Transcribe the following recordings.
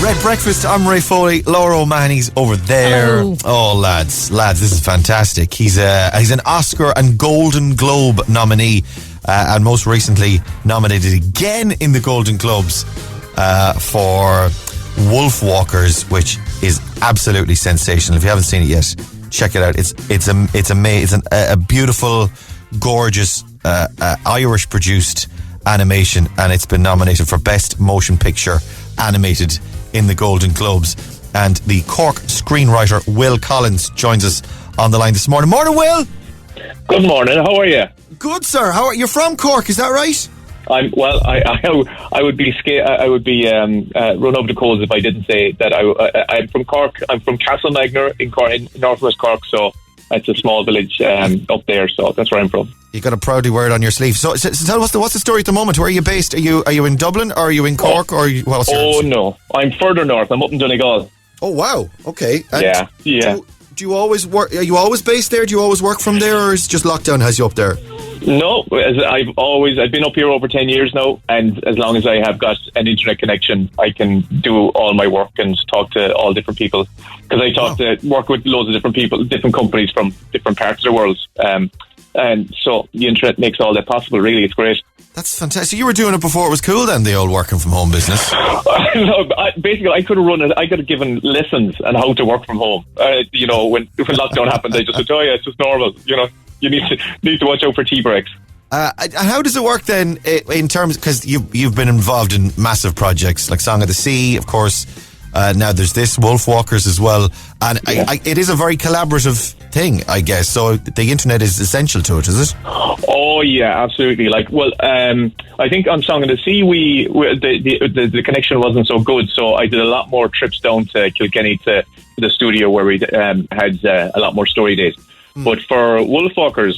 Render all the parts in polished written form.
Red Breakfast, I'm Ray Foley. Laura O'Mahony's over there. Hello. Oh, lads, this is fantastic. He's an Oscar and Golden Globe nominee, and most recently nominated again in the Golden Globes for Wolfwalkers, which is absolutely sensational. If you haven't seen it yet, check it out. It's amazing. It's a beautiful, gorgeous, Irish produced animation, and it's been nominated for Best Motion Picture Animated in the Golden Globes. And the Cork screenwriter Will Collins joins us on the line this morning. Morning, Will. Good morning. How are you? Good, sir. How are you? From Cork? Is that right? I would be scared. I would be run over the coals if I didn't say that. I'm from Cork. I'm from Castlemagner in Cork, in northwest Cork. So it's a small village up there. So that's where I'm from. You got a proudly wear it on your sleeve. So tell us what's the story at the moment? Where are you based? Are you in Dublin, or are you in Cork, or no, I'm further north. I'm up in Donegal. Oh wow, okay. And yeah. Do you always work? Are you always based there? Do you always work from there, or is it just lockdown has you up there? No, I've been up here over 10 years now, and as long as I have got an internet connection, I can do all my work and talk to all different people, because I work with loads of different people, different companies from different parts of the world. And so the internet makes all that possible. Really, it's great. That's fantastic. So you were doing it before it was cool then, the old working from home business? Basically, I could have run it. I could have given lessons on how to work from home. When lockdown happened, I just said, oh yeah, it's just normal. You need to watch out for tea breaks. How does it work then in terms, because you've been involved in massive projects like Song of the Sea, of course. Now there's this Wolfwalkers as well, and it is a very collaborative thing, I guess. So the internet is essential to it, is it? Oh yeah, absolutely. I think on Song of the Sea, the connection wasn't so good, so I did a lot more trips down to Kilkenny to the studio where we had a lot more story days. But for Wolfwalkers,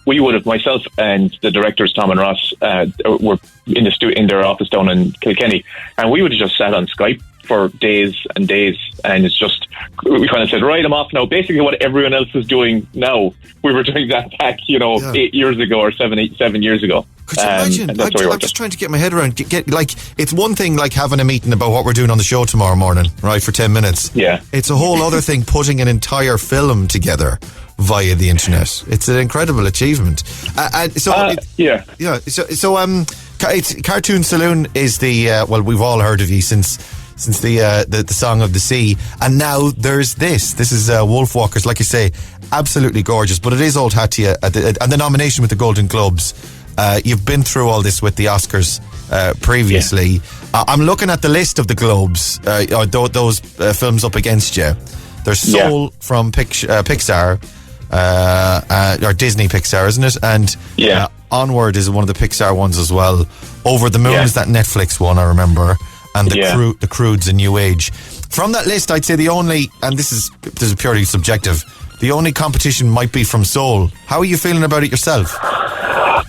we would have, myself and the directors Tom and Ross were in their office down in Kilkenny, and we would have just sat on Skype for days and days, and it's just, we kind of said, right, I'm off now. Basically what everyone else is doing now, we were doing that back 8 years ago or 7 years ago. Could you imagine? I'm just trying to get my head around. It's one thing like having a meeting about what we're doing on the show tomorrow morning, right, for 10 minutes. Yeah. It's a whole other thing putting an entire film together via the internet. It's an incredible achievement. It's Cartoon Saloon is the we've all heard of you since the Song of the Sea, and now there's this is Wolfwalkers, like you say, absolutely gorgeous, but it is old hat to you and the nomination with the Golden Globes. You've been through all this with the Oscars previously. I'm looking at the list of the Globes, those films up against you. There's Soul from Pixar, or Disney Pixar, isn't it? And Onward is one of the Pixar ones as well. Over the Moon is that Netflix one, I remember. And the Croods, A New Age. From that list, I'd say the only, and this is purely subjective, the only competition might be from Soul. How are you feeling about it yourself?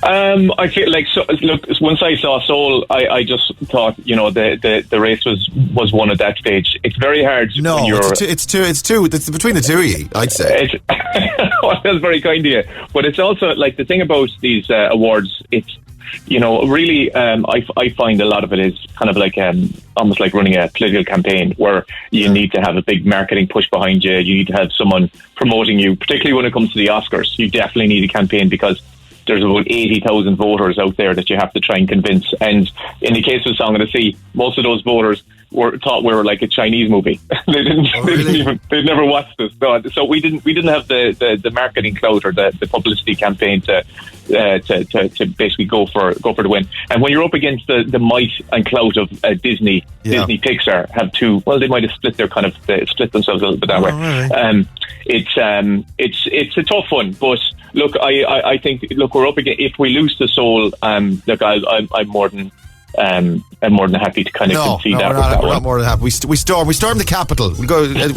I feel like, look, once I saw Soul, I just thought, the race was won at that stage. It's very hard. No, it's two. It's between the two of you, I'd say. Well, that's very kind of you. But it's also, like, the thing about these awards, it's, really, I find a lot of it is kind of like almost like running a political campaign, where you need to have a big marketing push behind you. You need to have someone promoting you, particularly when it comes to the Oscars. You definitely need a campaign, because there's about 80,000 voters out there that you have to try and convince. And in the case of Song of the Sea, most of those voters thought we were like a Chinese movie. They'd never watched us. So we didn't have the marketing clout or the publicity campaign to basically go for the win. And when you're up against the might and clout of Disney Pixar have two. Well, they might have split themselves a little bit that way. Right. It's a tough one, but look, I think we're up against. If we lose to Soul, look, I'm more than happy to kind of concede that. We're not more than happy. We storm the capital. We'll go again.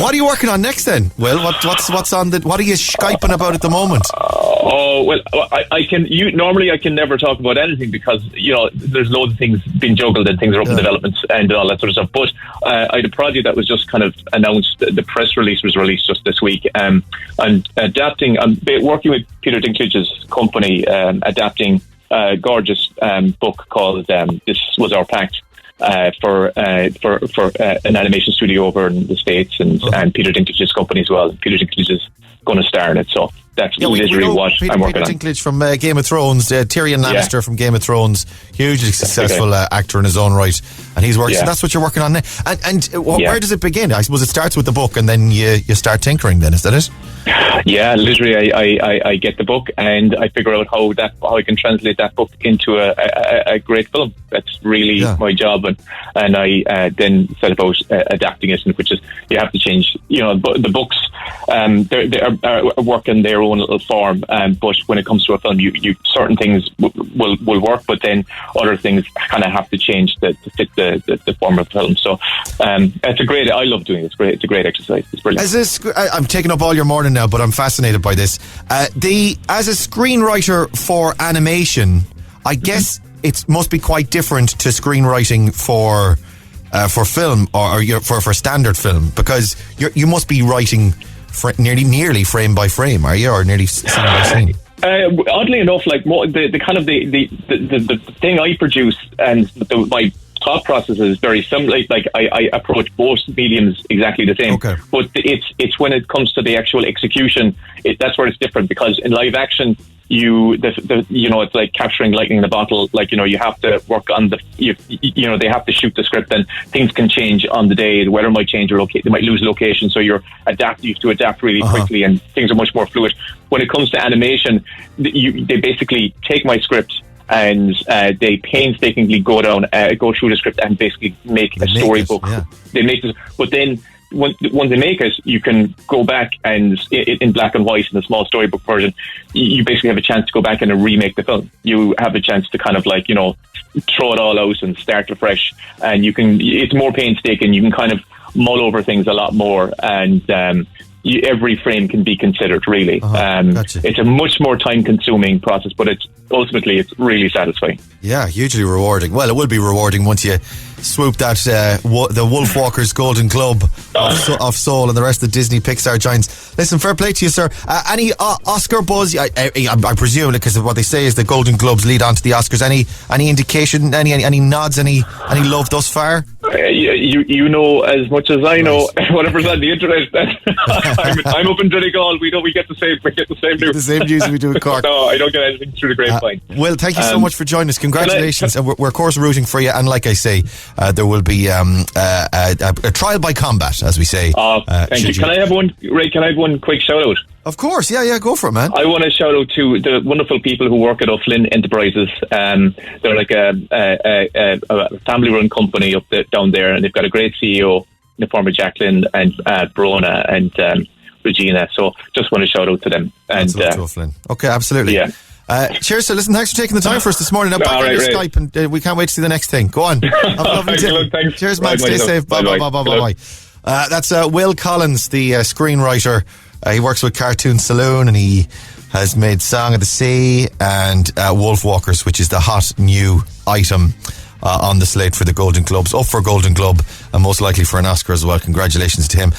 What are you working on next then, Will? What's on the? What are you Skyping about at the moment? Normally I can never talk about anything, because there's loads of things being juggled and things are up in development and all that sort of stuff. But I had a project that was just kind of announced. The press release was released just this week. I'm working with Peter Dinklage's company, adapting gorgeous book called This Was Our Pact. For an animation studio over in the States, and Peter Dinklage's company as well. Peter Dinklage is going to star in it, so that's literally what I'm working on. Peter Dinklage from Game of Thrones, Tyrion Lannister from Game of Thrones, hugely successful actor in his own right, and he's working. So that's what you're working on now. And where does it begin? I suppose it starts with the book, and then you start tinkering. Then is that it? Yeah, literally, I get the book and I figure out how I can translate that book into a great film. That's really my job, and I then set about adapting it, which is you have to change. The books they work in their own little form, but when it comes to a film, you certain things will work, but then other things kind of have to change to fit the form of the film. So it's a great. I love doing it. It's a great exercise. It's brilliant. I'm taking up all your morning now, but I'm fascinated by this. As a screenwriter for animation, I guess it must be quite different to screenwriting for film or for standard film, because you must be writing nearly frame by frame, are you, or nearly scene by scene? Oddly enough, like the kind of the thing I produce and my thought process is very similar. Like I approach both mediums exactly the same, but it's when it comes to the actual execution, that's where it's different, because in live action, it's like capturing lightning in a bottle. Like, you have to work on they have to shoot the script, and things can change on the day. The weather might change, or they might lose location, so you have to adapt really quickly, and things are much more fluid. When it comes to animation, they basically take my script and they painstakingly go through the script and basically make a storybook. They make this, but then once they make it, you can go back and in black and white in the small storybook version, you basically have a chance to go back and remake the film. You have a chance to kind of throw it all out and start afresh, and it's more painstaking. You can kind of mull over things a lot more, and every frame can be considered, really. Gotcha. It's a much more time-consuming process, but it's really satisfying. Yeah, hugely rewarding. Well, it will be rewarding once you swoop that the Wolfwalkers Golden Globe of Soul and the rest of the Disney Pixar giants. Listen, fair play to you, sir. Any Oscar buzz? I presume, because what they say is the Golden Globes lead on to the Oscars. Any indication? Any nods? Any love thus far? You know as much as I know. Whatever's on the internet. I'm up in Donegal. We get the same news. The same news we do in Cork. No, I don't get anything through the grapevine. Well, thank you so much for joining us. Congratulations, and we're of course rooting for you. And like I say, there will be a trial by combat, as we say. Thank you. Can I have one, Ray? Can I have one quick shout out? Of course, yeah, go for it, man. I want to shout out to the wonderful people who work at O'Flynn Enterprises. They're like a family-run company down there, and they've got a great CEO in the form of Jacqueline and Brona and Regina. So just want to shout out to them. And to O'Flynn. Okay, absolutely. Yeah. Cheers, sir. Listen, thanks for taking the time for us this morning. Now, back on your Skype, and we can't wait to see the next thing. Go on. Have a lovely day. Thanks. Cheers, man. Stay safe. Bye. That's Will Collins, the screenwriter. He works with Cartoon Saloon, and he has made Song of the Sea and Wolfwalkers, which is the hot new item on the slate for the Golden Globes, up for Golden Globe, and most likely for an Oscar as well. Congratulations to him.